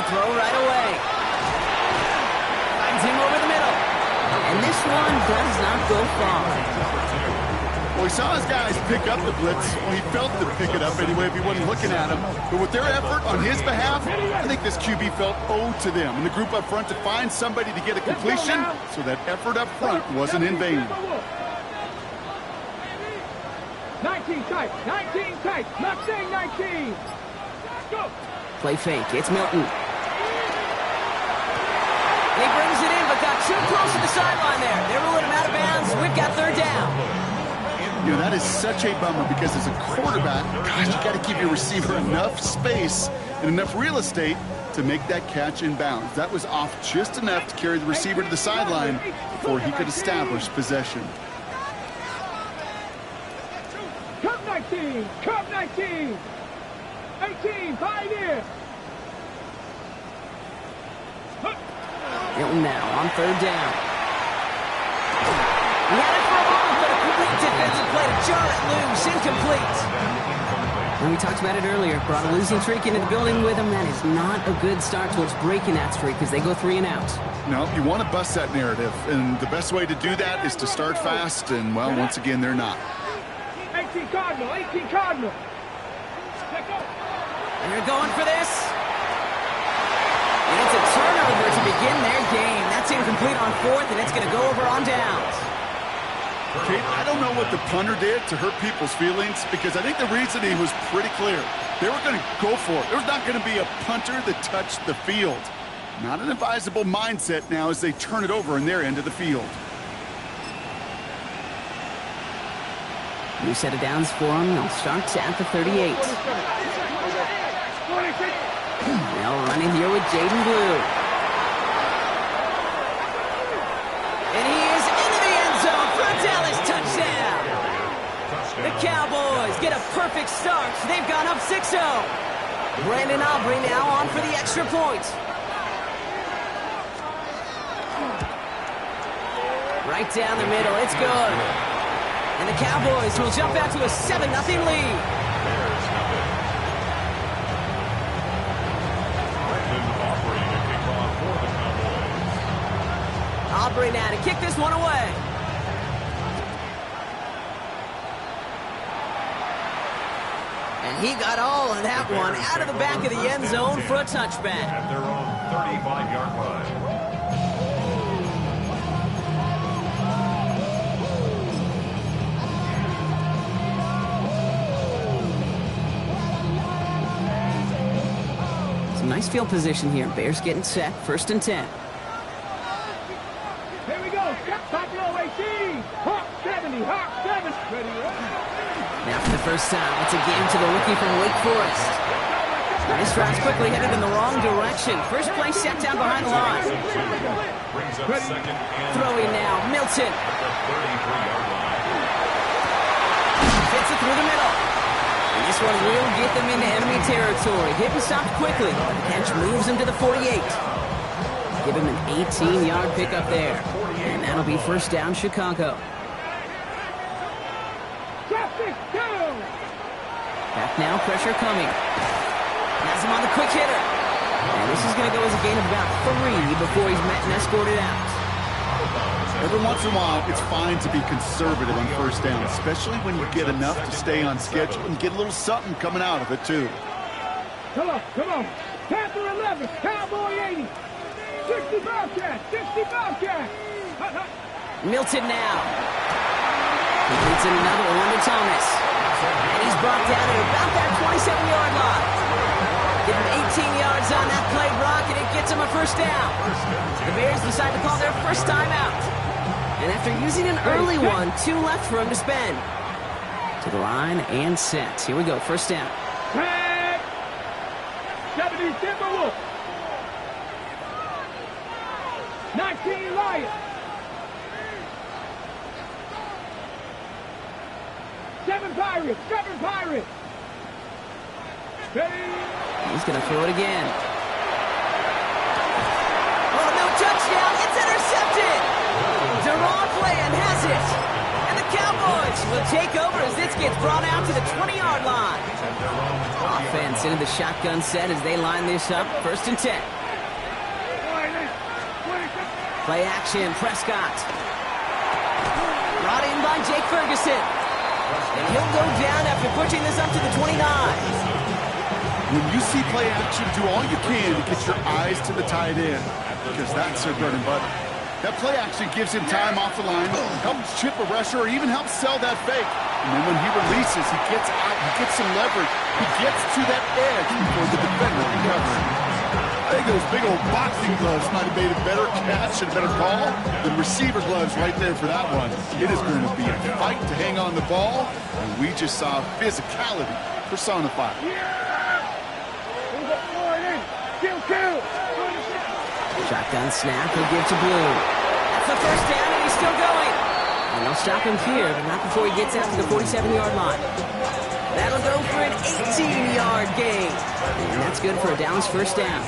throw right away. Finds him over the middle. And this one does not go far. Well, he saw his guys pick up the blitz. Well, he felt them pick it up anyway if he wasn't looking at him. But with their effort on his behalf, I think this QB felt owed to them and the group up front to find somebody to get a completion, so that effort up front wasn't in vain. 19 tight, 19 tight, not saying 19. Go. Play fake, it's Milton. And he brings it in, but got too close to the sideline there. They're ruling him out of bounds. We've got third down. You know, that is such a bummer because as a quarterback, gosh, you got to give your receiver enough space and enough real estate to make that catch in bounds. That was off just enough to carry the receiver to the sideline before he could establish possession. Cup 19, Cup 19, 18, Pioneer. Milton now on third down. He had it for a moment, but a complete defensive play to jar it loose, incomplete. And we talked about it earlier, brought a losing streak into the building with him. That is not a good start towards breaking that streak as they go 3 and out. No, you want to bust that narrative, and the best way to do that is to start fast, and, well, once again, they're not. 18 Cardinal, 18 Cardinal. And they're going for this. And it's a turnover to begin their game. That's incomplete on fourth, and it's going to go over on downs. Kate, I don't know what the punter did to hurt people's feelings because I think the reasoning was pretty clear. They were going to go for it. There's not going to be a punter that touched the field. Not an advisable mindset now as they turn it over in their end of the field. New set of downs for them. They'll start at the 38. They'll run in here with Jaden Blue. And he is into the end zone for a Dallas touchdown. The Cowboys get a perfect start. They've gone up 6-0. Brandon Aubrey now on for the extra point. Right down the middle. It's good. And the Cowboys will jump out to a 7-0 lead. Aubrey now to kick this one away. And he got all of that one out of the back of the end zone for a touchback. At their own 35-yard line. Some nice field position here. Bears getting set. 1st and 10. Here we go. Top row 18. Hawk 70. Hawk 7. Ready. Now for the first time, it's a game to the rookie from Wake Forest. Nice drives quickly headed in the wrong direction. First play set down behind the line. Throwing now, Milton. Hits it through the middle. And this one will get them into enemy territory. Hit and stopped quickly. The catch moves him to the 48. Give him an 18-yard pickup there. And that'll be first down, Chicago. Back now, pressure coming. Has him on the quick hitter. And this is going to go as a gain of about 3 before he's met and escorted out. Every once in a while, it's fine to be conservative on first down, especially when you get enough to stay on schedule and get a little something coming out of it, too. Come on, come on. Panther 11, Cowboy 80. 60 Bobcat, 60 Bobcat. Milton now. Completes another one to Thomas. And he's brought down at about that 27-yard line. Give him 18 yards on that play, Brock, and it gets him a first down. The Bears decide to call their first timeout. And after using an early one, 2 left for him to spend. To the line and set. Here we go, first down. 70 Timberwolf. 19 Lions. 7 Pirates, 7 Pirates. He's going to throw it again. Oh, no touchdown. It's intercepted. Deron Bland has it. And the Cowboys Warlords will take over as this gets brought out to the 20-yard line. Offense into the shotgun set as they line this up. 1st and 10. Play action, Prescott. Brought in by Jake Ferguson. And he'll go down after pushing this up to the 29. When you see play action, do all you can to get your eyes to the tight end, because that's their bread and butter. That play action gives him time off the line, helps chip a rusher, or even helps sell that fake. And then when he releases, he gets out, he gets some leverage. He gets to that edge before the defender can cover him. I think those big old boxing gloves might have made a better catch and a better call than receiver gloves right there for that one. It is going to be a fight to hang on the ball, and we just saw physicality personified. Shotgun snap, he'll give to Blue. That's the 1st down, and he's still going. And they'll stop him here, but not before he gets out to the 47-yard line. That'll go for an 18-yard gain. And that's good for a Downs 1st down.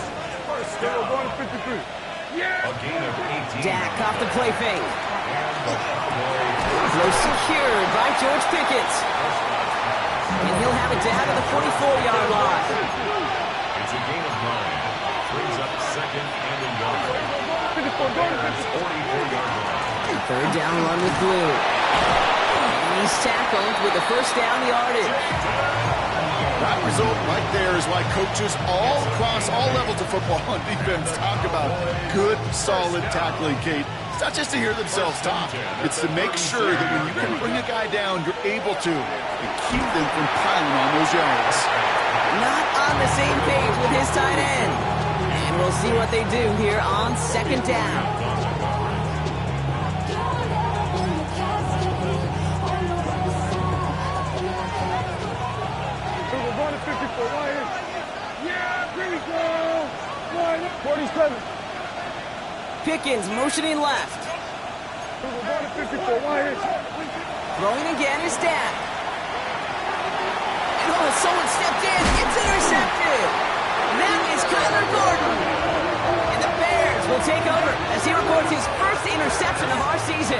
Dak off the play fake. Throw secured by George Pickens. And he'll have it down to the 44-yard line. It's a gain of 9. Brings up 2nd and a yard. Bears 44-yard line. 3rd down run with Blue. And he's tackled with the 1st down yardage. That result right there is why coaches all across all levels of football and defense talk about good, solid tackling, Kate. It's not just to hear themselves talk. It's to make sure that when you can bring a guy down, you're able to and keep them from piling on those yards. Not on the same page with his tight end. And we'll see what they do here on 2nd down. Yeah, 47. Pickens motioning left. Throwing again is Dak. And oh, someone stepped in. It's intercepted. That is Kyler Gordon. And the Bears will take over as he records his 1st interception of our season.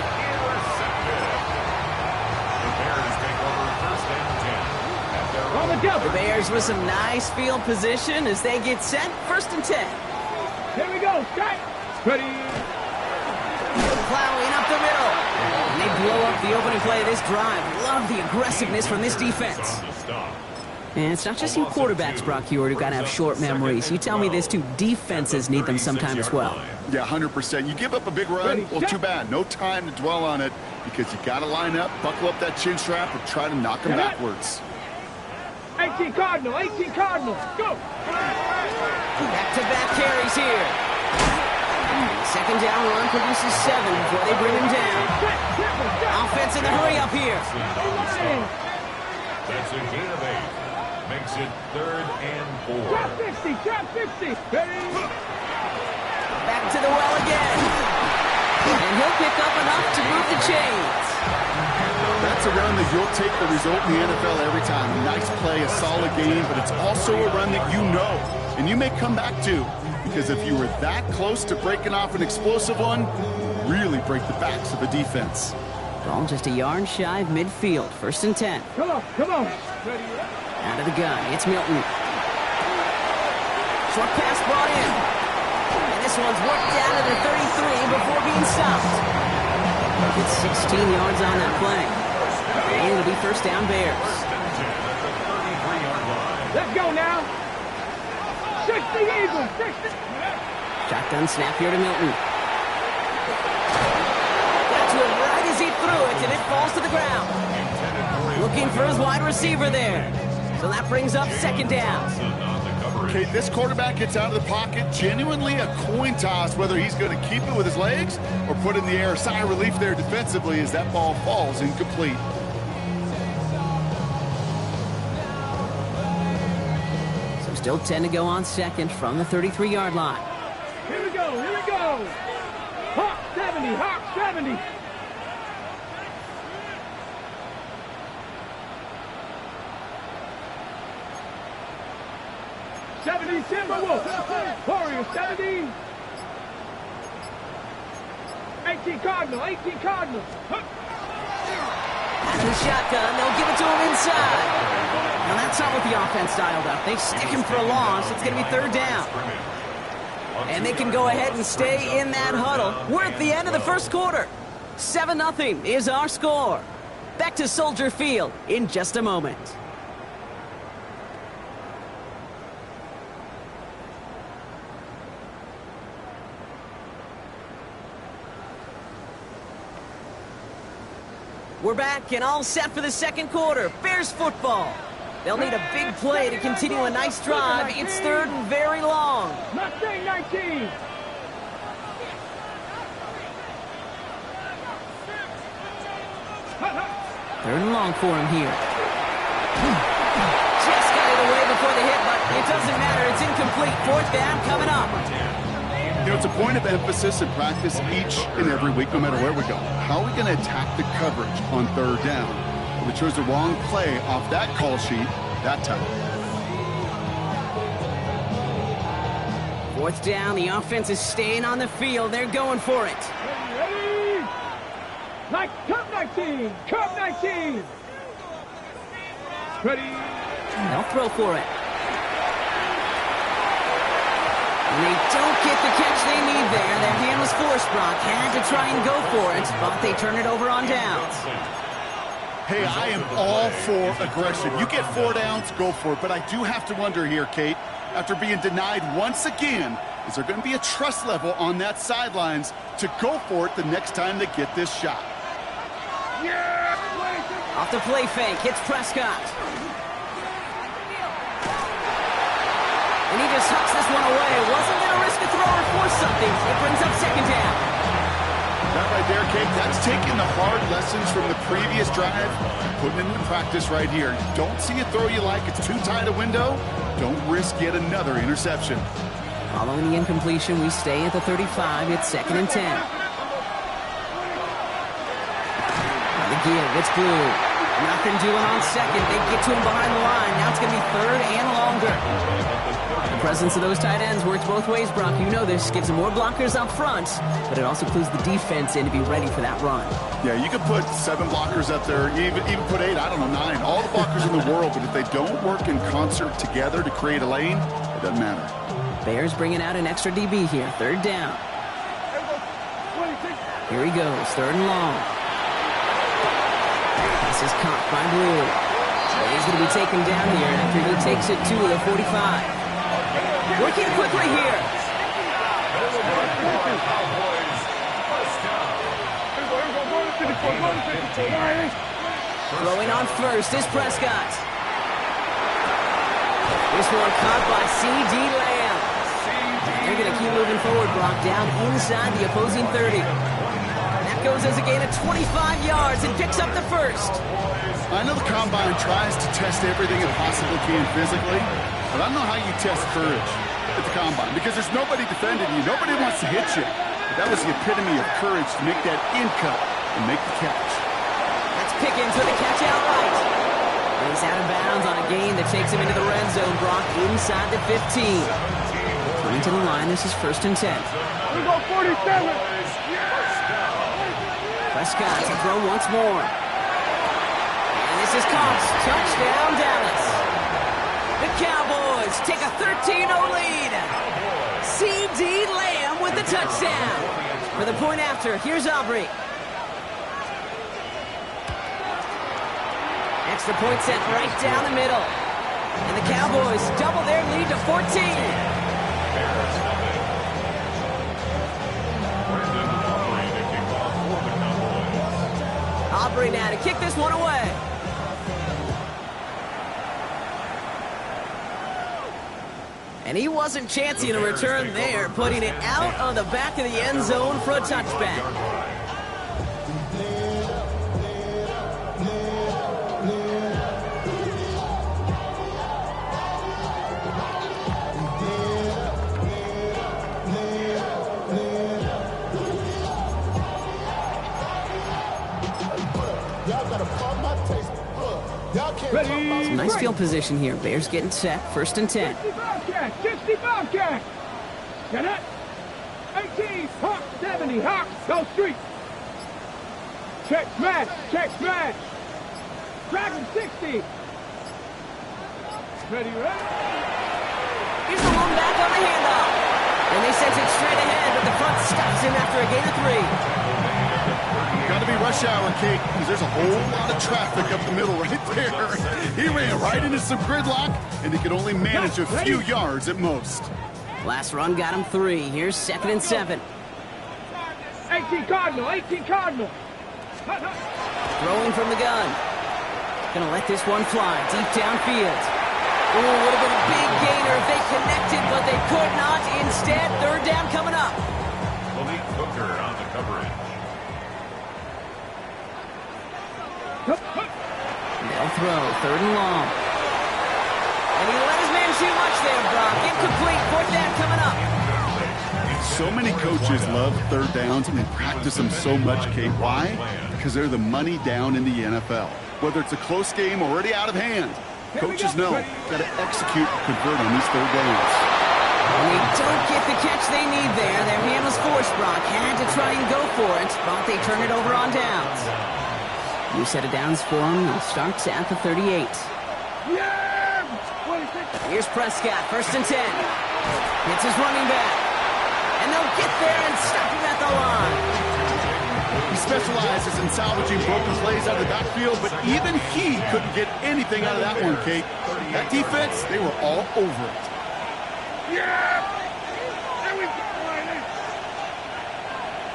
The Bears take over 1st and 10. The Bears with some nice field position as they get set. 1st and 10. Here we go. Strike. Ready. Plowing up the middle. And they blow up the opening play of this drive. Love the aggressiveness from this defense. And it's not just you quarterbacks, Brock Heward, who got to have short memories. You tell me this too, defenses need them sometime as well. Yeah, 100%. You give up a big run, well, too bad. No time to dwell on it because you got to line up, buckle up that chin strap, and try to knock them backwards. 18 Cardinal, 18 Cardinal. Go. Back-to-back carries here. Second down run produces 7 before they bring him down. Offense in the hurry up here. That's a gain of 8. Makes it 3rd and 4. Drop 60, drop 60. Ready. Back to the well again. And he'll pick up enough to move the chains. That's a run that you'll take the result in the NFL every time. A nice play, a solid game, but it's also a run that you know and you may come back to, because if you were that close to breaking off an explosive one, you really break the backs of the defense. Ball just a yard shy of midfield. 1st and 10. Come on, come on. Out of the gun, it's Milton. Short pass brought in. And this one's worked down to the 33 before being stopped. It's 16 yards on that play. And it'll be 1st down Bears. Let's go now. 60 Eagles, 60. Shotgun snap here to Milton. Got to him right as he threw it, and it falls to the ground. Looking for his wide receiver there. So that brings up 2nd down. Okay, this quarterback gets out of the pocket, genuinely a coin toss whether he's going to keep it with his legs or put it in the air. Sigh of relief there defensively as that ball falls incomplete. So still 10 to go on 2nd from the 33-yard line. Here we go, here we go. Hawk 70, Hawk 70. Timberwolves. Warriors 70. 18 Cardinal, 18 Cardinal. Has In the shotgun, they'll give it to him inside. Now that's not what the offense dialed up. They stick him for a loss. It's going to be third down. And they can go ahead and stay in that huddle. We're at the end of the first quarter. 7-0 is our score. Back to Soldier Field in just a moment. We're back and all set for the second quarter. Bears football. They'll need a big play to continue a nice drive. It's third and very long. Mustang 19. Third and long for him here. Just got it away before the hit, but it doesn't matter. It's incomplete. Fourth down coming up. You know, it's a point of emphasis in practice each and every week, no matter where we go. How are we going to attack the coverage on third down? Well, we chose the wrong play off that call sheet that time. Fourth down, the offense is staying on the field. They're going for it. Ready? Like Cup 19. Cup 19. Ready? They'll throw for it. And they don't get the catch they need there. Their hand was forced, Brock. Had to try and go for it, but they turn it over on downs. Hey, I am all for aggression. You get 4 downs, go for it. But I do have to wonder here, Kate, after being denied once again, is there going to be a trust level on that sidelines to go for it the next time they get this shot? Off the play fake, hits Prescott. And he just hucks this one away. Wasn't going to risk a throw or force something. It brings up second down. That right there, Kate, that's taking the hard lessons from the previous drive, putting it into practice right here. Don't see a throw you like. It's too tight a window. Don't risk yet another interception. Following the incompletion, we stay at the 35. It's second and 10. The give, it's Blue. Nothing doing on second. They get to him behind the line. Now it's going to be third and longer. The presence of those tight ends works both ways, Brock. You know this. Gives them more blockers up front, but it also clues the defense in to be ready for that run. Yeah, you could put 7 blockers up there, even put 8, I don't know, 9. All the blockers in the world, but if they don't work in concert together to create a lane, it doesn't matter. Bears bringing out an extra DB here. Third down. Here he goes. Third and long. This is caught by Blue. He's going to be taken down here after he takes it to the 45. Working quickly here. Throwing on first is Prescott. This one caught by C.D. Lamb. They're going to keep moving forward, Brock, down inside the opposing 30. That goes as a gain of 25 yards and picks up the first. I know the Combine tries to test everything it possibly can physically, but I don't know how you test courage at the Combine because there's nobody defending you. Nobody wants to hit you. But that was the epitome of courage to make that in cut and make the catch. That's Pickens with a catch outright. He's out of bounds on a gain that takes him into the red zone. Brock inside the 15. Coming to the line, this is first and 10. We go 47. Prescott to throw once more. And this is caught. Touchdown, Dallas. The Cowboys take a 13-0 lead. C.D. Lamb with the touchdown. For the point after, here's Aubrey. Extra point set right down the middle. And the Cowboys double their lead to 14. Aubrey now to kick this one away. And he wasn't chancing a return there, putting it out on the back of the end zone for a touchback. Some nice field position here. Bears getting set. First and 10. 65 catch. Get it? 18. Hawk 70. Hawk. Go street. Check smash. Check smash. Drag him 60. Ready, ready? Here's the one back on the handoff. And they sent it straight ahead, but the front stops him after a gain of 3. Got to be rush hour, Kate, because there's a whole lot of traffic up the middle right there. He ran right into some gridlock, and he could only manage a few yards at most. Last run got him 3. Here's 2nd and 7. 18 Cardinal, 18 Cardinal. Throwing from the gun. Gonna let this one fly deep downfield. Oh, would have been a big gainer if they connected, but they could not. Instead, 3rd down coming up. Malik Hooker on the coverage. They'll throw 3rd and long. And he let his man too much there, Brock. Incomplete. 4th down coming up. So many coaches love 3rd downs and they practice them so much, Kate. Why? Because they're the money down in the NFL. Whether it's a close game already out of hand, coaches know got to execute and convert on these 3rd downs. When they don't get the catch they need there, their man was forced, Brock. Had to try and go for it, but they turn it over on downs. New set of downs for him. He starts at the 38. Yeah! 26. Here's Prescott, 1st and 10. Hits his running back. And they'll get there and stop him at the line. He specializes in salvaging broken plays out of the backfield, but even he couldn't get anything out of that one, Kate. That defense, they were all over it. Yeah! There we go.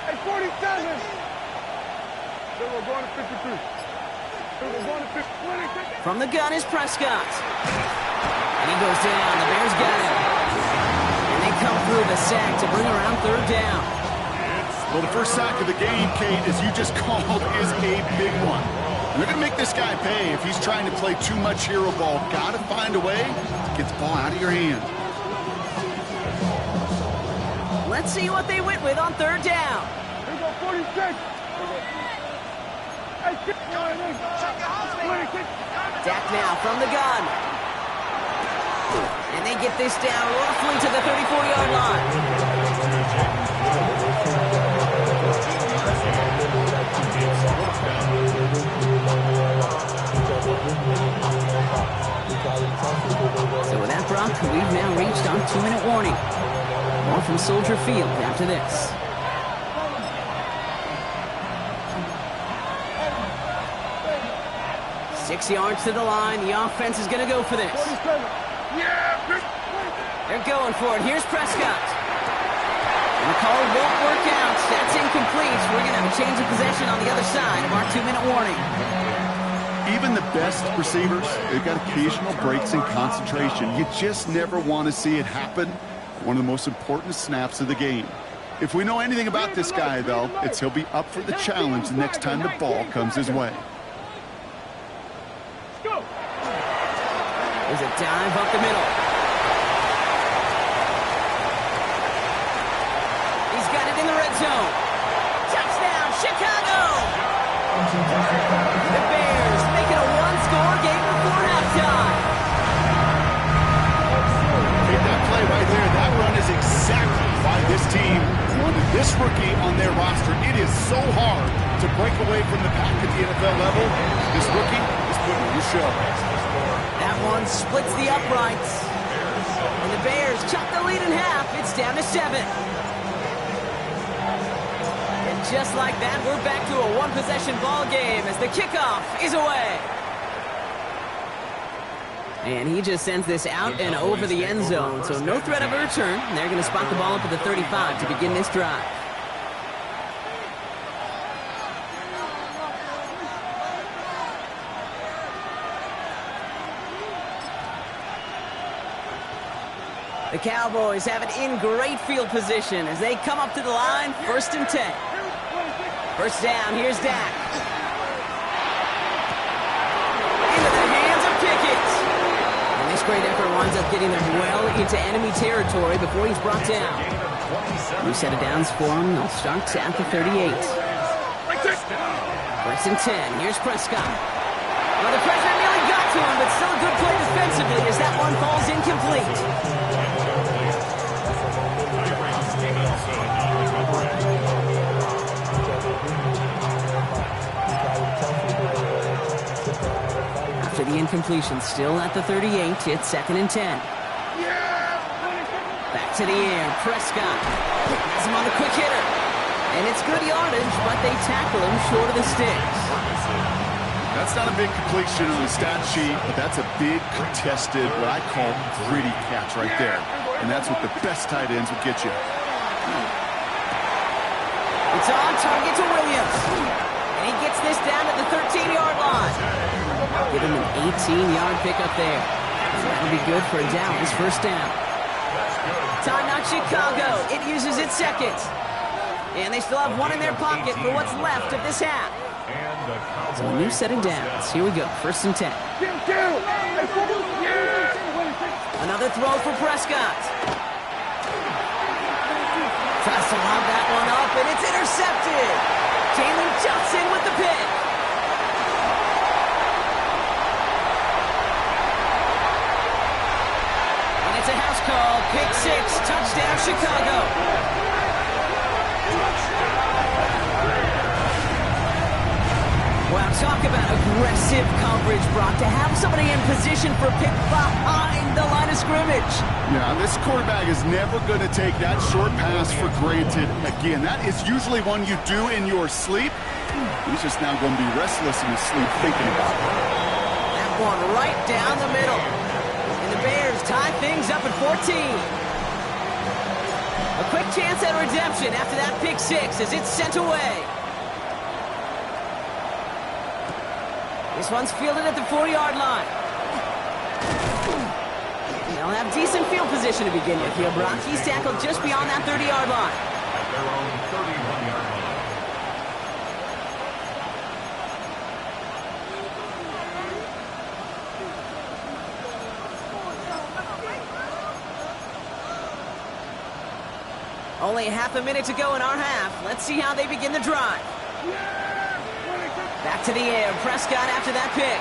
Hey, 47. They were going to 53. They were going to 50. From the gun is Prescott. And he goes down. The Bears got him. And they come through the sack to bring around 3rd down. Well, the first sack of the game, Kate, as you just called, is a big one. And they're going to make this guy pay if he's trying to play too much hero ball. Got to find a way to get the ball out of your hand. Let's see what they went with on 3rd down. Here we go, 46. Hey, 26. Dak now from the gun. And they get this down roughly to the 34-yard line. So with that, Brock, we've now reached our 2-minute warning. More from Soldier Field after this. Six yards to the line. The offense is going to go for this. They're going for it. Here's Prescott. And the call won't work out. That's incomplete. We're going to have a change of possession on the other side of our 2-minute warning. Even the best receivers, they've got occasional breaks in concentration. You just never want to see it happen. One of the most important snaps of the game. If we know anything about this guy, though, it's he'll be up for the challenge the next time the ball comes his way. There's a dive up the middle. He's got it in the red zone. Touchdown, Chicago! The Bears make it a one-score game before halftime. Take that play right there. That run is exactly why this team wanted this rookie on their roster. It is so hard to break away from the pack at the NFL level. This rookie is putting on a show. That one splits the uprights. And the Bears chop the lead in half. It's down to 7. And just like that, we're back to a one-possession ball game as the kickoff is away. And he just sends this out and over the end zone, so no threat of a return. They're going to spot the ball up at the 35 to begin this drive. The Cowboys have it in great field position as they come up to the line, 1st and 10. 1st down, here's Dak. Into the hands of Pickett. And this great effort winds up getting them well into enemy territory before he's brought down. New set of downs for him. They'll start at the 38. 1st and 10, here's Prescott. Well, the pressure nearly got to him, but still a good play defensively as that one falls incomplete. incompletion. Still at the 38. It's 2nd and 10. Back to the air. Prescott has him on the quick hitter. And it's good yardage, but they tackle him short of the sticks. That's not a big completion on the stat sheet, but that's a big contested, what I call gritty catch right there. And that's what the best tight ends will get you. It's on target to Williams. And he gets this down at the 13-yard line. Give him an 18-yard pickup there. So that'll be good for a Dallas first down. Timeout Chicago. It uses its second. And they still have one in their pocket for what's left of this half. So a new set of downs. Here we go. 1st and 10. Another throw for Prescott. Tries to lob that one up, and it's intercepted. Jalen Johnson with the pick. And it's a house call. Pick 6. Touchdown, Chicago. Wow, talk about aggressive coverage, Brock. To have somebody in position for a pick behind the line of scrimmage. Yeah, this quarterback is never going to take that short pass for granted again. That is usually one you do in your sleep. He's just now going to be restless in his sleep thinking about it. That one right down the middle. And the Bears tie things up at 14. A quick chance at redemption after that pick 6 as it's sent away. This one's fielded at the 4-yard line. They'll have decent field position to begin with here, Brock. He's tackled just beyond that 30-yard line. At their own 31-yard line. Only half a minute to go in our half. Let's see how they begin the drive. Back to the air. Prescott after that pick.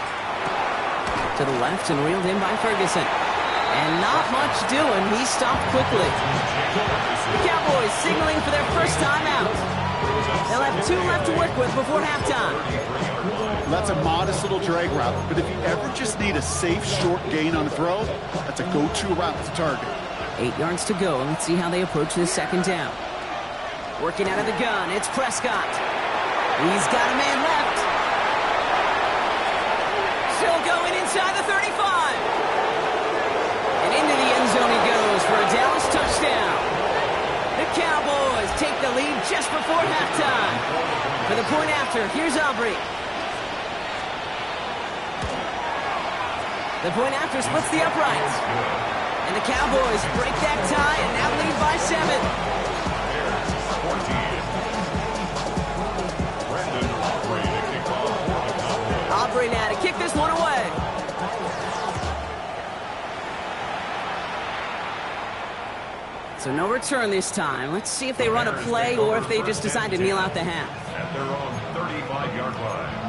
To the left and reeled in by Ferguson. And not much doing. He stopped quickly. The Cowboys signaling for their first time out. They'll have 2 left to work with before halftime. That's a modest little drag route, but if you ever just need a safe, short gain on a throw, that's a go-to route to target. 8 yards to go. Let's see how they approach this 2nd down. Working out of the gun. It's Prescott. He's got a man left. Still going inside the 35. And into the end zone he goes for a Dallas touchdown. The Cowboys take the lead just before halftime. For the point after, here's Aubrey. The point after splits the uprights. And the Cowboys break that tie and now lead by 7. Aubrey now to kick this one away. So no return this time. Let's see if they run a play or if they just decide to kneel out the half. At their own 35-yard line.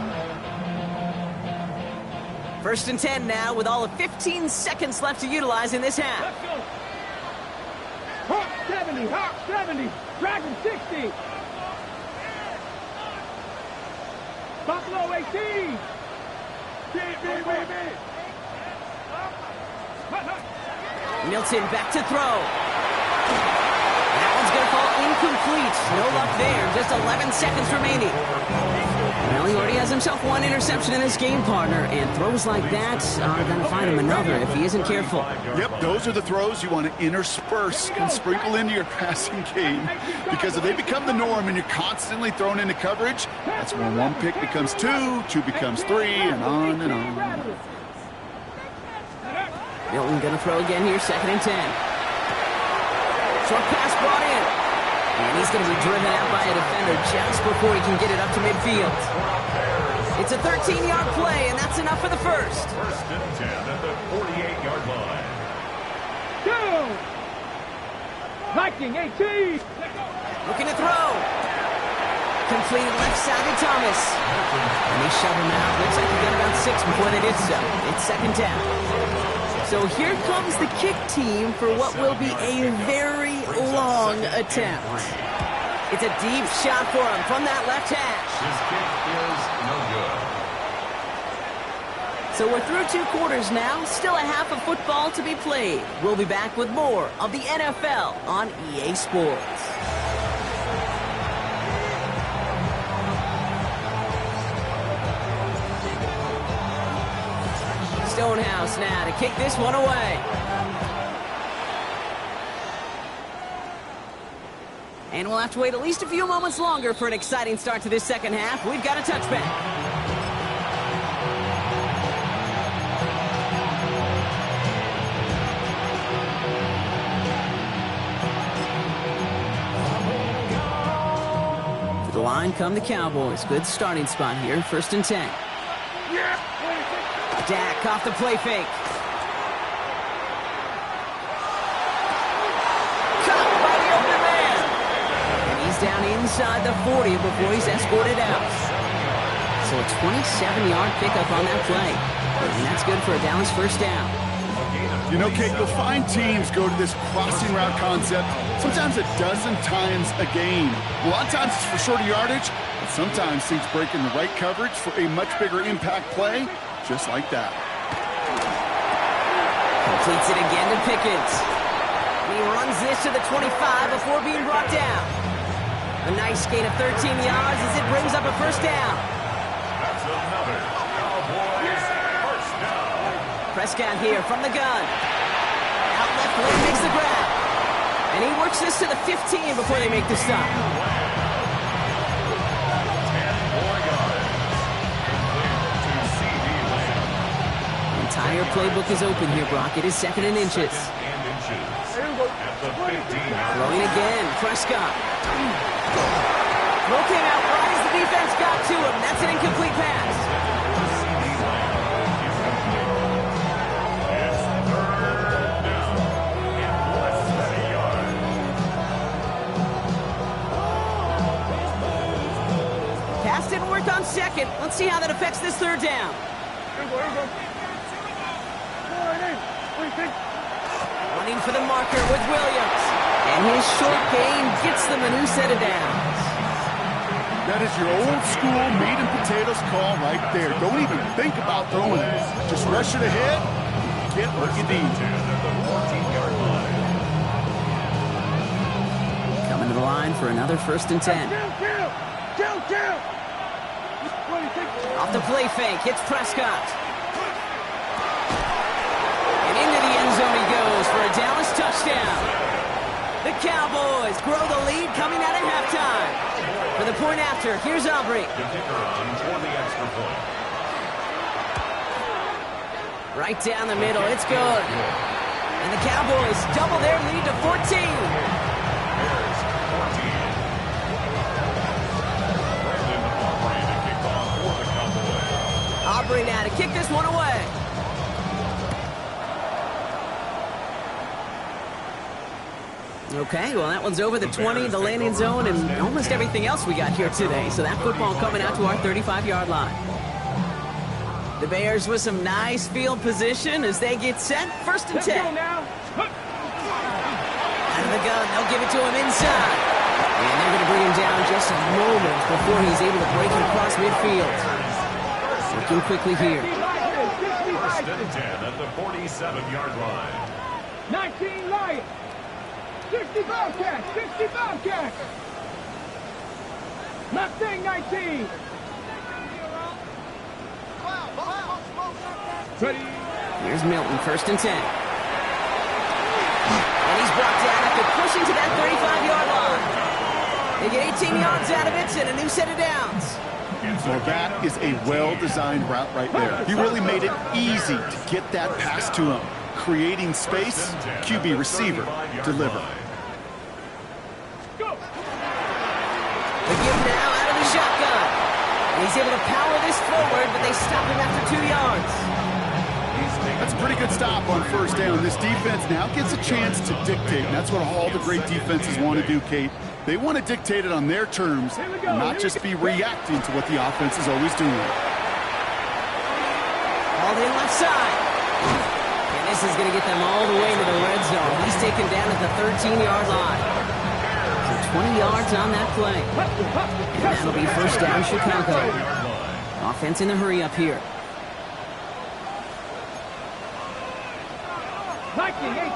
1st and 10 now with all of 15 seconds left to utilize in this half. Let's go. Hawk 70, Hawk 70, Dragon 60. Buffalo 18. Milton back to throw. That one's going to fall incomplete. No luck there. Just 11 seconds remaining. Well, he already has himself 1 interception in this game, partner, and throws like that are going to find him another if he isn't careful. Yep, those are the throws you want to intersperse and sprinkle into your passing game, because if they become the norm and you're constantly thrown into coverage, that's when 1 pick becomes 2, 2 becomes 3, and on and on. Milton going to throw again here, 2nd and 10. Short pass brought in. And he's going to be driven out by a defender just before he can get it up to midfield. It's a 13-yard play, and that's enough for the first. 1st and 10 at the 48-yard line. Go! Viking 18. Looking to throw. Completed left side to Thomas. And they shove him out. Looks like he got about 6 before they did so. It's 2nd down. So here comes the kick team for what will be a very long attempt. It's a deep shot for him from that left hash. His kick is no good. So we're through 2 quarters now, still a half of football to be played. We'll be back with more of the NFL on EA Sports. Stonehouse now to kick this one away. And we'll have to wait at least a few moments longer for an exciting start to this second half. We've got a touchback. To the line come the Cowboys. Good starting spot here, 1st and 10. Dak off the play fake. Caught by the open man. And he's down inside the 40 before he's escorted out. So a 27-yard pickup on that play. And that's good for a Dallas first down. You know, Kate, you'll find teams go to this crossing route concept sometimes a dozen times a game. A lot of times it's for shorter yardage, but sometimes teams break in the right coverage for a much bigger impact play. Just like that. Completes it again to Pickens. He runs this to the 25 before being brought down. A nice gain of 13 yards as it brings up a first down. That's another Cowboys first down. Prescott here from the gun. Out left lane makes the grab. And he works this to the 15 before they make the stop. 10 more yards. Entire playbook is open here, Brock. It is 2nd and inches. At the 15-yard Throwing again, Prescott. Throw came out right as the defense got to him. That's an incomplete pass. It's 3rd down and less than a yard. Pass didn't work on 2nd. Let's see how that affects this 3rd down. Running for the marker with Williams. And his short gain gets them a new set of downs. That is your old school meat and potatoes call right there. Don't even think about throwing it. Just rush it ahead and get what you need. At the 14-yard line. Coming to the line for another 1st and 10. Off the play fake, hits Prescott. And into the end zone he goes for a Dallas touchdown. The Cowboys grow the lead coming out of halftime. For the point after, here's Aubrey. The kicker on for the extra point. Right down the middle, it's good. And the Cowboys double their lead to 14. Bears 14. Brandon Aubrey to kick off for the Cowboys. Aubrey now to kick this one away. Okay, well, that one's over the 20, the landing zone, and almost everything else we got here today. So that football coming out to our 35-yard line. The Bears with some nice field position as they get set. 1st and 10. Out of the gun, they'll give it to him inside. And they're going to bring him down just a moment before he's able to break it across midfield. Working quickly here. 1st and 10 at the 47-yard line. 19 Lions. 60 Bobcats. 60 Bobcats. Mustang 19. Ready. Here's Milton, 1st and 10. And he's brought down after pushing to that 35-yard line. They get 18 yards out of it and a new set of downs. Well, that is a well-designed route right there. He really made it easy to get that pass to him. Creating space, QB receiver, deliver. Go. The give now out of the shotgun. And he's able to power this forward, but they stop him after 2 yards. That's a pretty good stop on 1st down. This defense now gets a chance to dictate, and that's what all the great defenses want to do, Kate. They want to dictate it on their terms and not just be reacting to what the offense is always doing. All in left side. And this is going to get them all the way into the red zone. He's taken down at the 13-yard line. So 20 yards on that play. And that'll be 1st down Chicago. Offense in a hurry up here. Viking 18.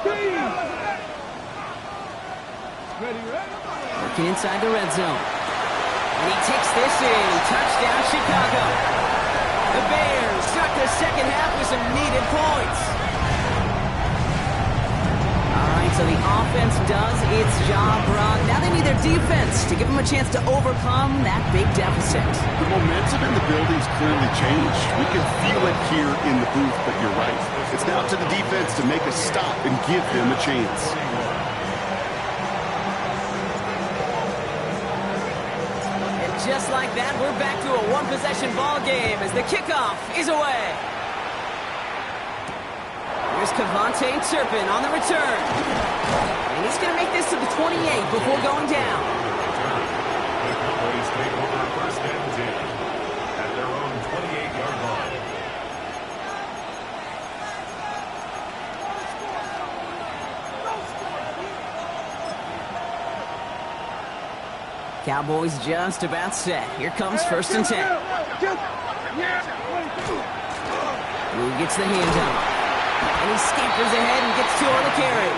Ready. Working inside the red zone. And he takes this in. Touchdown, Chicago. The Bears start the second half with some needed points. All right, so the offense does its job, Ron. Now they need their defense to give them a chance to overcome that big deficit. The momentum in the building's clearly changed. We can feel it here in the booth, but you're right. It's now to the defense to make a stop and give them a chance. And just like that, we're back to a one-possession ball game as the kickoff is away. Here's Cavante Turpin on the return. And he's going to make this to the 28 before going down. The Cowboys take over first and 10 at their own 28-yard line. Cowboys just about set. Here comes first and 10. Blue gets the handoff. And he scampers ahead and gets 2 on the carry.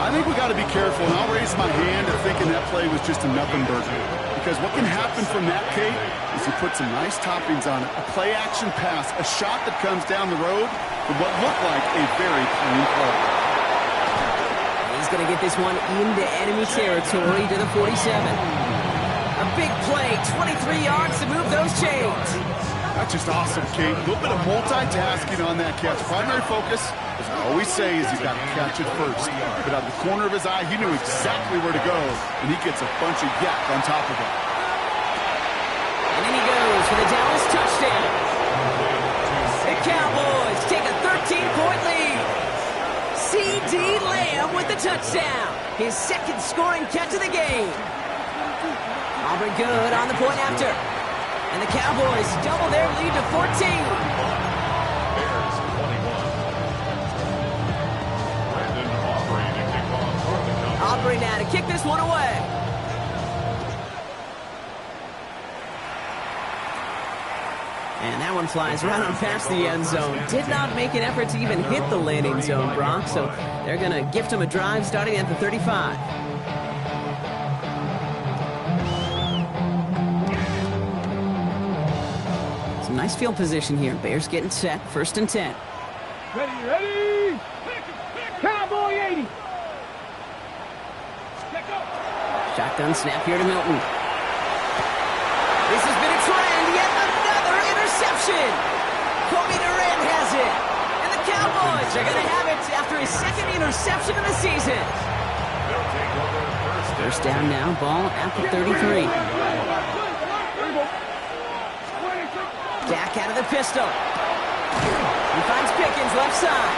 I think we got to be careful, and I'll raise my hand at thinking that play was just a nothing burger. Because what can happen from that, Kate, is you put some nice toppings on it. A play-action pass, a shot that comes down the road for what looked like a very clean play. He's going to get this one into enemy territory to the 47. A big play, 23 yards to move those chains. That's just awesome, Kate. A little bit of multitasking on that catch. Primary focus, as I always say, is he's got to catch it first. But out of the corner of his eye, he knew exactly where to go, and he gets a bunch of yak on top of it. And then he goes for the Dallas touchdown. The Cowboys take a 13-point lead. C.D. Lamb with the touchdown. His second scoring catch of the game. Auburn good on the point after. And the Cowboys double their lead to 14. Bears 21. Brandon Aubrey to kick off for the Cowboys. Aubrey now to kick this one away. And that one flies right on past the end zone. Did not make an effort to even hit the landing zone, Brock. So they're going to gift him a drive starting at the 35. Some nice field position here. Bears getting set. First and 10. Ready. Cowboy 80. Shotgun snap here to Milton. This has been a trend. Yet another interception. Kobe Durant has it. And the Cowboys are going to have it after his second interception of the season. They'll take over First down now. Ball at the 33. Dak out of the pistol. He finds Pickens left side.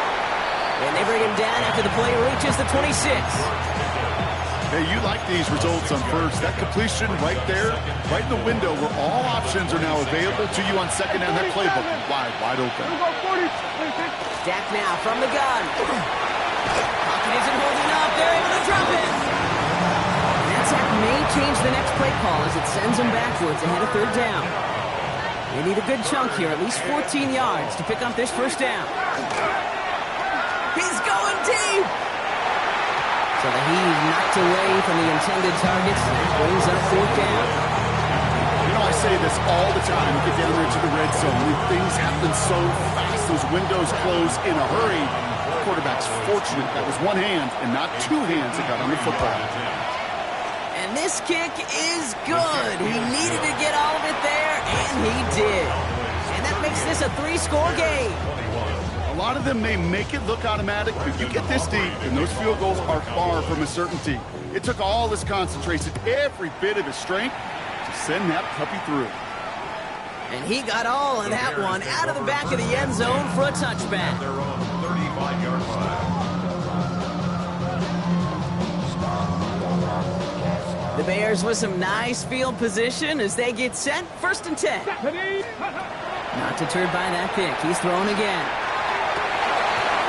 And they bring him down after the play reaches the 26. Hey, you like these results on first. That completion right there, right in the window where all options are now available to you on second down. That playbook wide open. Dak now from the gun. Pocket isn't holding up. They're able to drop it. And that sack may change the next play call as it sends them backwards ahead of third down. They need a good chunk here, at least 14 yards to pick up this first down. He's going deep. So the heave knocked away from the intended targets. That brings up fourth down. You know, I say this all the time. You get down there to the red zone. Things happen so fast. Those windows close in a hurry. The quarterback's fortunate that was one hand and not two hands that got on the football. And this kick is good. He needed to get all of it there, and he did. And that makes this a 3-score game. A lot of them may make it look automatic, but you get this deep, and those field goals are far from a certainty. It took all his concentration, every bit of his strength, to send that puppy through. And he got all of that one out of the back of the end zone for a touchback. their own 35-yard line. The Bears with some nice field position as they get set. First and 10. Not deterred by that pick. He's thrown again.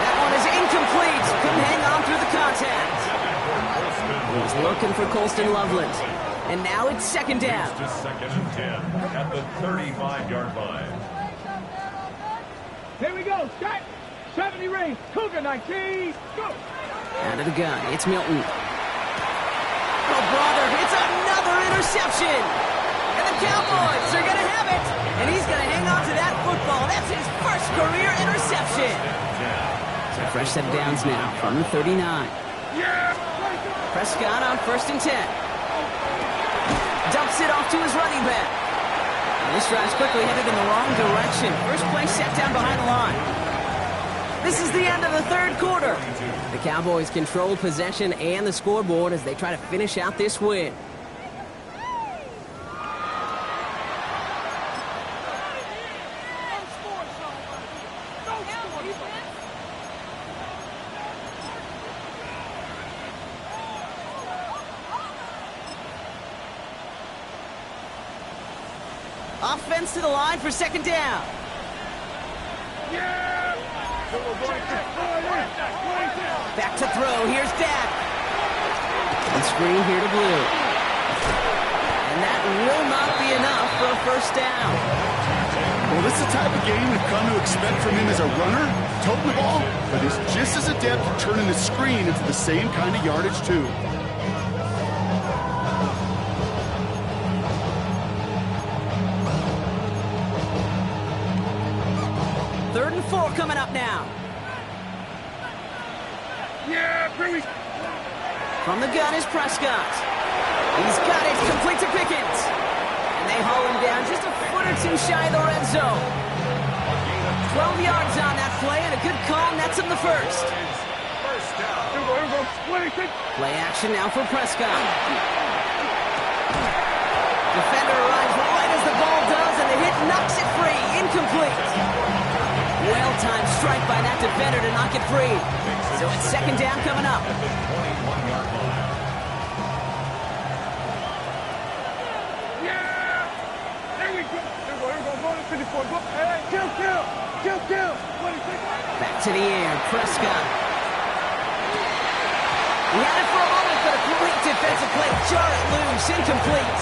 That one is incomplete. Couldn't hang on through the contact. He's looking for Colston Loveland. And now it's second down. Just second and 10 at the 35-yard line. Here we go. Start. 70 range. Cougar 19. Go. Out of the gun. It's Milton. Oh, brother. It's another interception. And the Cowboys are going to have it. And he's going to hang on to that football. That's his first career interception. So fresh set of downs now from the 39. Prescott on 1st and 10. Dumps it off to his running back. And this drive's quickly headed in the wrong direction. First play set down behind the line. This is the end of the 3rd quarter. The Cowboys control possession and the scoreboard as they try to finish out this win. Offense to the line for 2nd down. Back to throw. Here's Dak. And screen here to Blue. And that will not be enough for a 1st down. Well, this is the type of game we've come to expect from him as a runner, toting the ball, but he's just as adept at turning the screen into the same kind of yardage, too. Third and 4 coming up now. From the gun is Prescott. He's got it, complete to Pickens. And they haul him down just a foot or two shy of the red zone. 12 yards on that play, and a good call nets him the first. Play action now for Prescott. Defender arrives right as the ball does, and the hit knocks it free. Incomplete. Well-timed strike by that defender to knock it free. So it's 2nd down coming up. Back to the air, Prescott. He had it for a moment, but a great defensive play. Jar it loose, incomplete.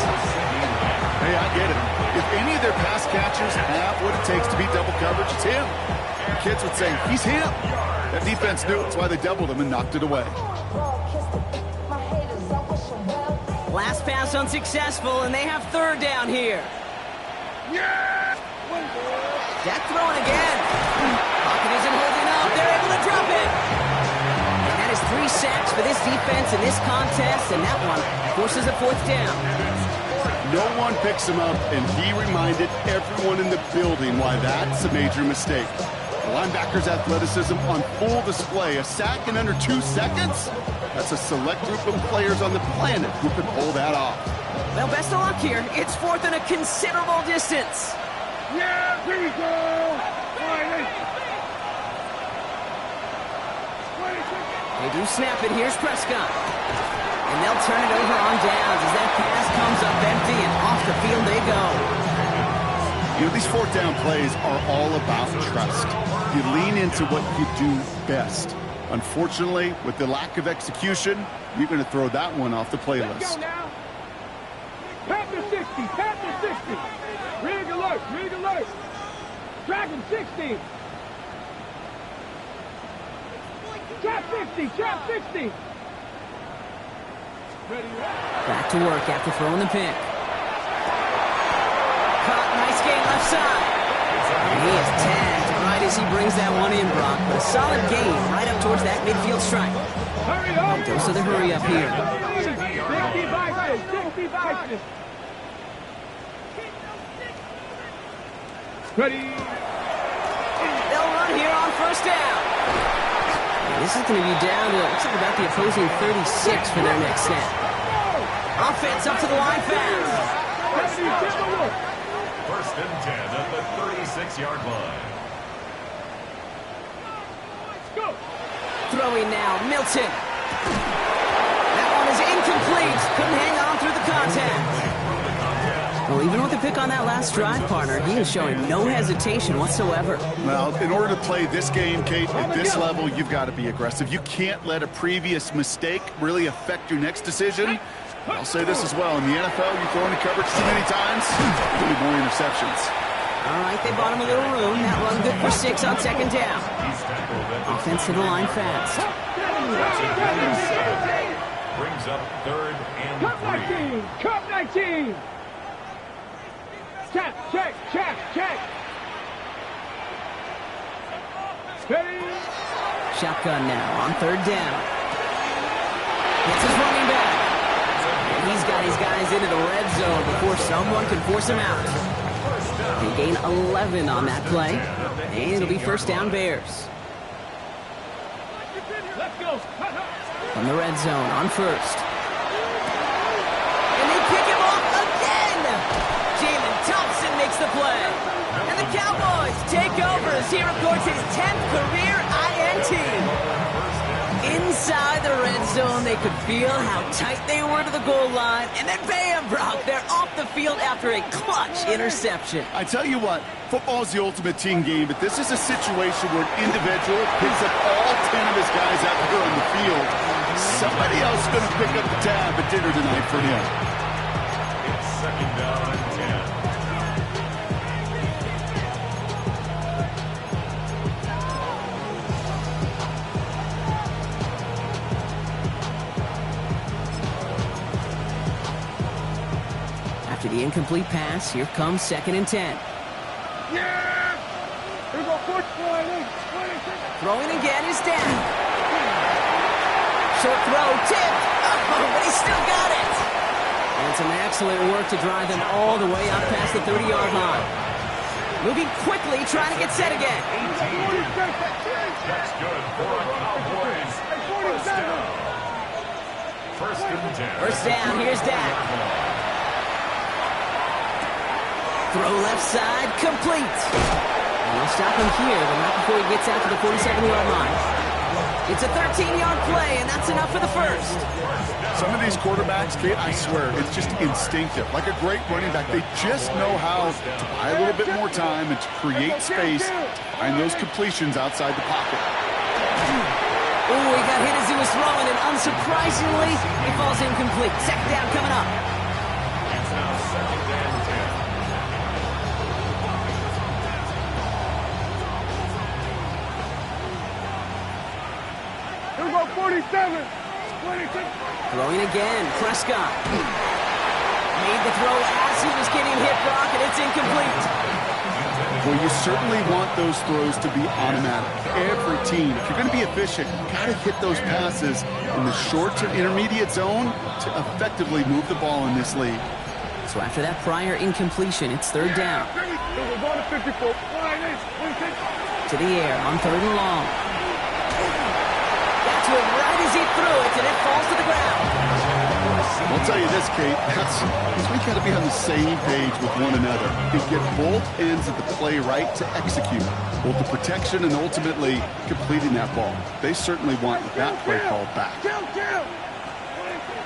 Hey, I get it. If any of their pass catchers have what it takes to beat double coverage, it's him. The kids would say, he's him. That defense knew it. That's why they doubled him and knocked it away. Last pass unsuccessful, and they have 3rd down here. Dak throwing again. Pocket isn't holding up. They're able to drop it. And that is 3 sacks for this defense in this contest, and that one forces a 4th down. No one picks him up, and he reminded everyone in the building why that's a major mistake. The linebacker's athleticism on full display. A sack in under 2 seconds? That's a select group of players on the planet who can pull that off. Well, best of luck here. It's 4th and a considerable distance. Here we go. They do snap it. Here's Prescott. And they'll turn it over on downs as that pass comes up empty, and off the field they go. You know, these 4th down plays are all about trust. You lean into what you do best. Unfortunately, with the lack of execution, you're going to throw that one off the playlist. Panther 60, Panther 60. Rig alert, rig alert. Dragon 60. Trap 60, trap 60. Back to work after throwing the pick. Caught, nice game left side. And he is tagged right as he brings that one in, Brock. But a solid game right up towards that midfield stripe. Hurry up. And dose of the hurry up here. 60 vices, 60 vices. Ready. They'll run here on 1st down. And this is going to be down to, looks like about the opposing 36 for their next snap. Offense up to the line fast. 1st and 10 at the 36-yard line. Go. Throwing now, Milton. That one is incomplete. Couldn't hang on through the contact. Well, even with the pick on that last drive, partner, he is showing no hesitation whatsoever. Well, in order to play this game, Kate, at this level, you've got to be aggressive. You can't let a previous mistake really affect your next decision. I'll say this as well. In the NFL, you throw into coverage too many times, you'll need more interceptions. All right, they bought him a little room. That run good for 6 on 2nd down. Offense to the line fast. That's a gain of 7. Brings up 3rd and Cup 19! Cup 19! Check, check, check, check! Steady! Shotgun now on 3rd down. It's his running back. And he's got his guys into the red zone before someone can force him out. They gain 11 on that play. And it'll be 1st down Bears. Let's go! From the red zone on 1st. And they pick him off again! Jalen Thompson makes the play. And the Cowboys take over as he records his 10th career INT. Inside the red zone, they could feel how tight they were to the goal line. And then bam, Brock, they're off the field after a clutch interception. I tell you what, football is the ultimate team game, but this is a situation where an individual picks up all 10 of his guys out here on the field. Somebody else is going to pick up the tab at dinner tonight for him. It's 2nd down and 10. After the incomplete pass, here comes 2nd and 10. Yeah! Here's a foot flying. Throwing again is down. Short throw, tipped. Oh, but he still got it. And some excellent work to drive them all the way up past the 30-yard line. Moving quickly, trying to get set again. That's good for Cowboys. 1st down. 1st and 10. 1st down, here's Dak. Throw left side, complete. And they'll stop him here, but not before he gets out to the 47-yard line. It's a 13-yard play, and that's enough for the 1st. Some of these quarterbacks, Kate, I swear, it's just instinctive. Like a great running back, they just know how to buy a little bit more time and to create space to find those completions outside the pocket. Oh, he got hit as he was throwing, and unsurprisingly, he falls incomplete. 2nd down coming up. It's now 2nd and 10. Here we go, 47. 26. Throwing again, Prescott. Made the throw as he was getting hit, Brock, and it's incomplete. Well, you certainly want those throws to be automatic. Every team, if you're going to be efficient, you got to hit those passes in the short to intermediate zone to effectively move the ball in this league. So after that prior incompletion, it's 3rd down. We're going to 54. 26. To the air on 3rd and long. Got to it right as he threw it, and it falls to the ground. I'll tell you this, Kate, that's we got to be on the same page with one another and get both ends of the play right to execute, both the protection and ultimately completing that ball. They certainly want that play called back.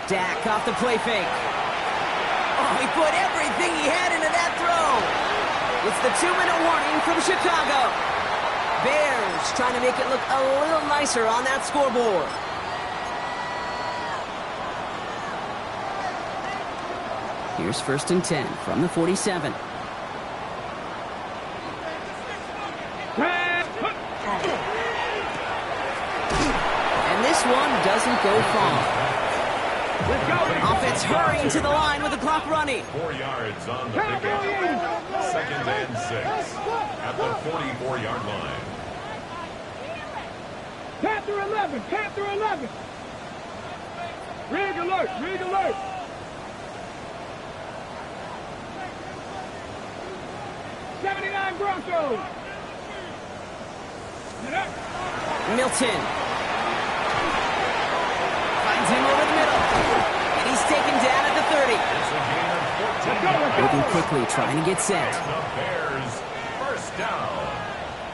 Dak off the play fake. Oh, he put everything he had into that throw. It's the 2-minute warning from Chicago. Bears trying to make it look a little nicer on that scoreboard. Here's 1st and 10 from the 47. And this one doesn't go far. Offense hurrying to the line with the clock running. 4 yards on the pickup. 2nd and 6 at the 44-yard line. Panther 11. Panther 11. Rig alert. Rig alert. '79 Broncos. Milton. Finds him over the middle. And he's taken down at the 30. It's a gain of 14. Moving quickly, trying to get set. And the Bears, 1st down.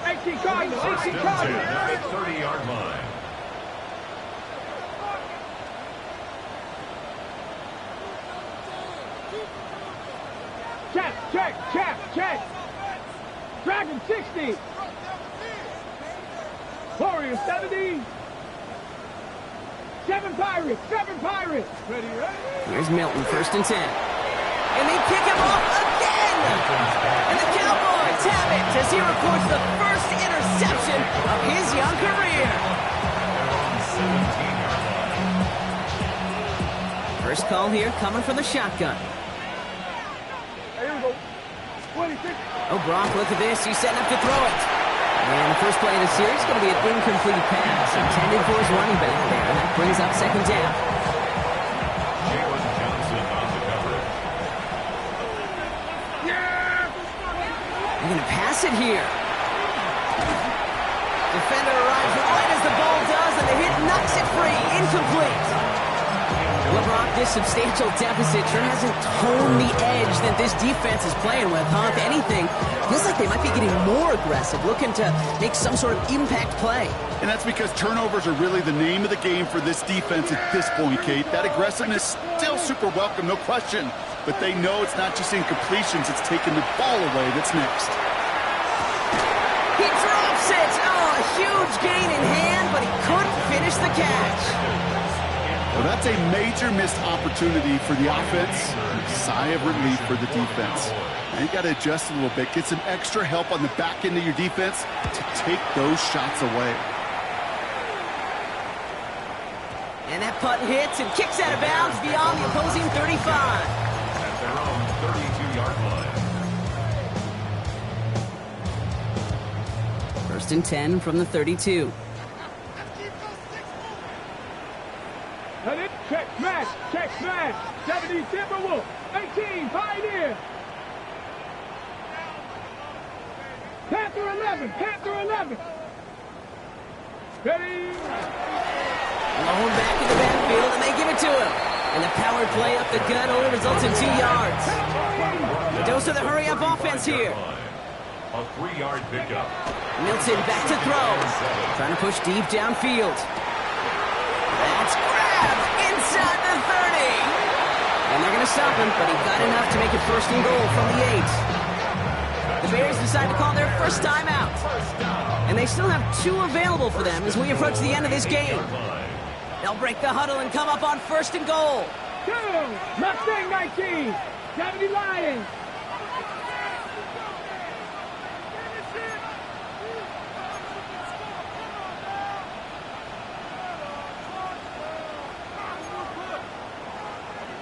18 Cardinals. 1st 18 and 10 Cardinals. at the 30-yard line. Check, check, check, check. Dragon 60. Warriors 70. 7 Pirates. 7 Pirates. Ready, ready? Here's Milton, 1st and 10. And they pick him off again! And the Cowboys have it as he records the first interception interception of his young career. First call here coming from the shotgun. Here we go. 26. Oh, Brock, look at this. He's setting up to throw it. And the first play of the series is going to be an incomplete pass intended for his running back there. And that brings up second down. Jalen Johnson on the coverage. They're going to pass it here. Defender arrives right as the ball does, and the hit knocks it free. Incomplete. Well, Brock, this substantial deficit sure hasn't toned the edge that this defense is playing with, huh? If anything, feels like they might be getting more aggressive, looking to make some sort of impact play. And that's because turnovers are really the name of the game for this defense at this point, Kate. That aggressiveness still super welcome, no question. But they know it's not just incompletions, it's taking the ball away that's next. He drops it! Oh, a huge gain in hand, but he couldn't finish the catch. Well, that's a major missed opportunity for the offense. Sigh of relief for the defense. Now you got to adjust a little bit. Get some extra help on the back end of your defense to take those shots away. And that punt hits and kicks out of bounds beyond the opposing 35. At their own 32-yard line. First and 10 from the 32. Check smash. 70 Timberwolves. 18 Pioneer. Panther 11. Ready. Blown back in the backfield, and they give it to him. And the power play up the gut only results in 2 yards. The dose of the hurry-up offense here. A 3-yard pickup. Milton back to throw. Trying to push deep downfield. That's grabbed inside the 30. And they're going to stop him, but he got enough to make it first and goal from the 8. The Bears decide to call their first timeout. And they still have 2 available for them as we approach the end of this game. They'll break the huddle and come up on first and goal. Mustang 19. 70 Lions.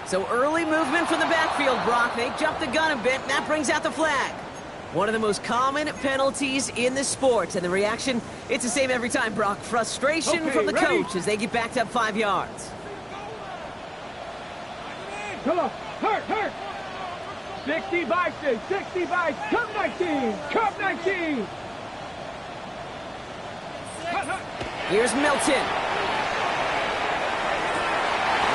So early movement from the backfield, Brock. They jumped the gun a bit, and that brings out the flag. One of the most common penalties in the sport. And the reaction, it's the same every time, Brock. Frustration from the coach as they get backed up 5 yards. Come on. Hurt. 60 Bison. Come 19. Here's Milton.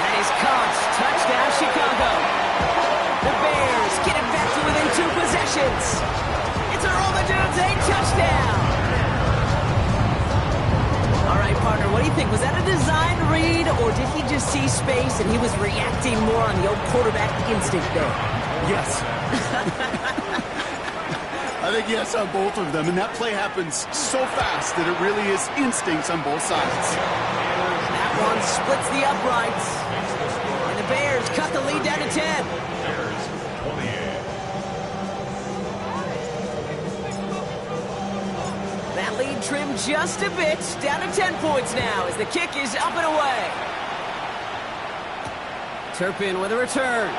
That is caught. Touchdown, Chicago. The Bears get it back to within 2 possessions. It's a roll the dudes, a touchdown. All right, partner, what do you think? Was that a design read, or did he just see space and he was reacting more on the old quarterback instinct there? Yes. I think yes on both of them, and that play happens so fast that it really is instincts on both sides. That one splits the uprights, and the Bears cut the lead down to 10. Bears 28. That lead trimmed just a bit, down to 10 points now as the kick is up and away. Turpin with a return.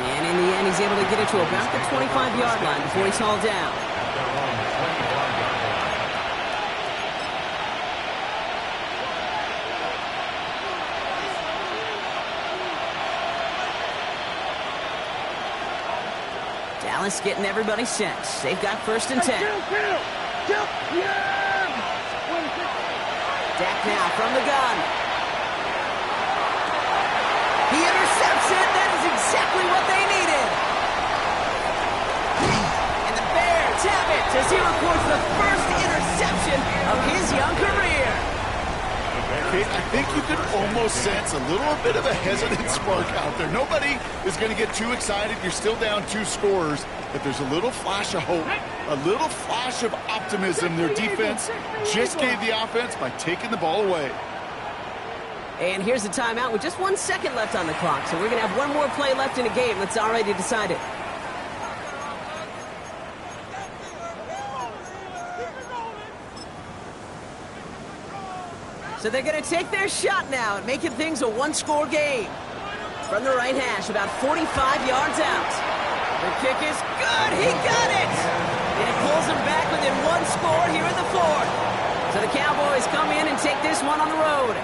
And in the end, he's able to get it to about the 25-yard line before he's hauled down. Dallas getting everybody set. They've got first and 10. Dak now from the gun. He intercepts it. That is exactly what they needed. And the Bears have it as he records the first interception of his young career. Kate, I think you could almost sense a little bit of a hesitant spark out there. Nobody is going to get too excited. You're still down 2 scores, but there's a little flash of hope, a little flash of optimism. Their defense just gave the offense by taking the ball away. And here's the timeout with just 1 second left on the clock. So we're going to have one more play left in a game that's already decided. So they're going to take their shot now at making things a one-score game. From the right hash, about 45 yards out. The kick is good. He got it. And it pulls them back within one score here in the fourth. So the Cowboys come in and take this one on the road.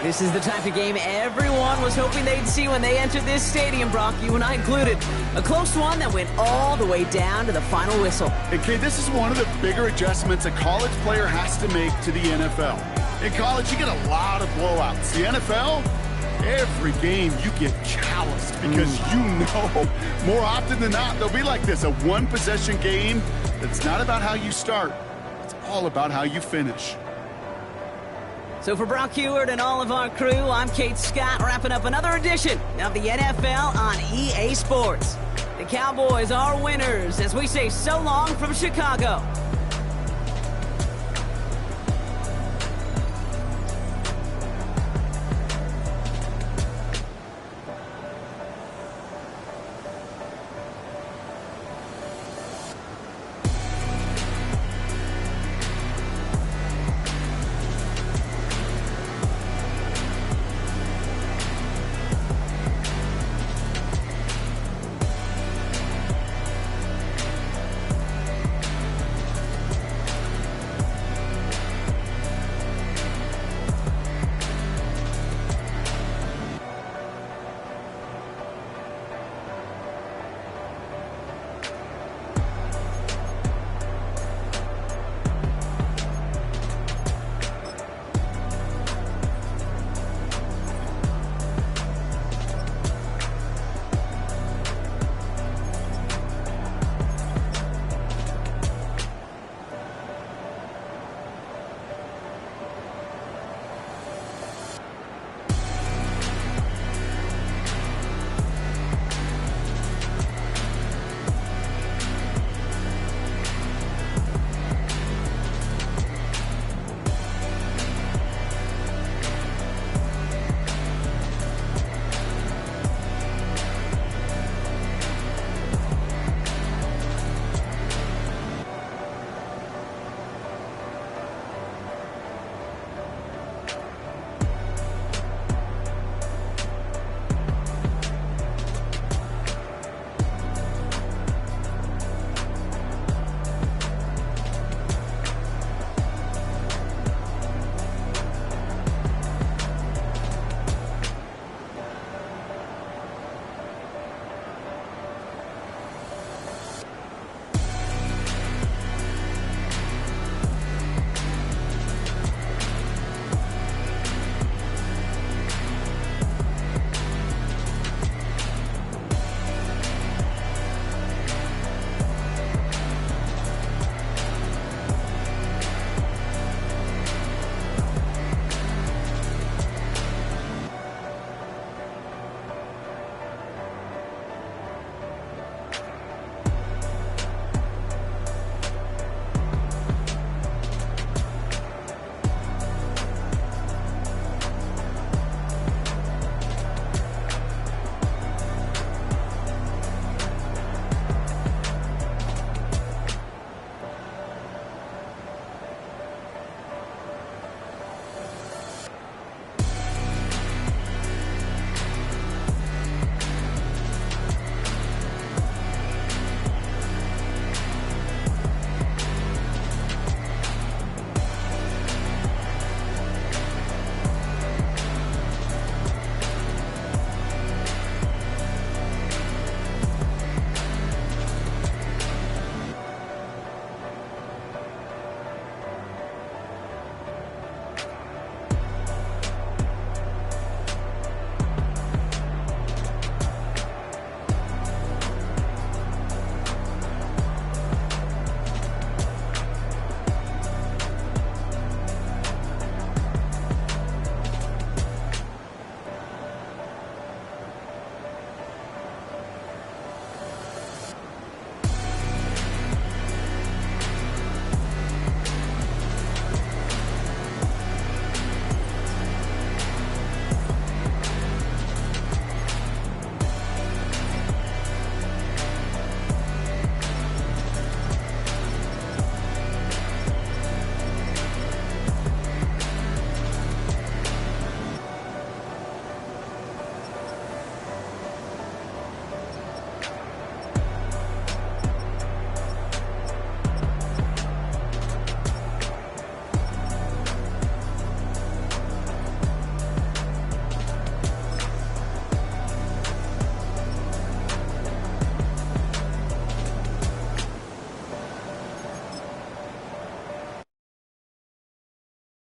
This is the type of game everyone was hoping they'd see when they entered this stadium, Brock, you and I included. A close one that went all the way down to the final whistle. Okay, this is one of the bigger adjustments a college player has to make to the NFL. In college, you get a lot of blowouts. The NFL, every game you get calloused because you know more often than not they'll be like this, a one-possession game that's not about how you start. It's all about how you finish. So for Brock Heward and all of our crew, I'm Kate Scott, wrapping up another edition of the NFL on EA Sports. The Cowboys are winners as we say so long from Chicago.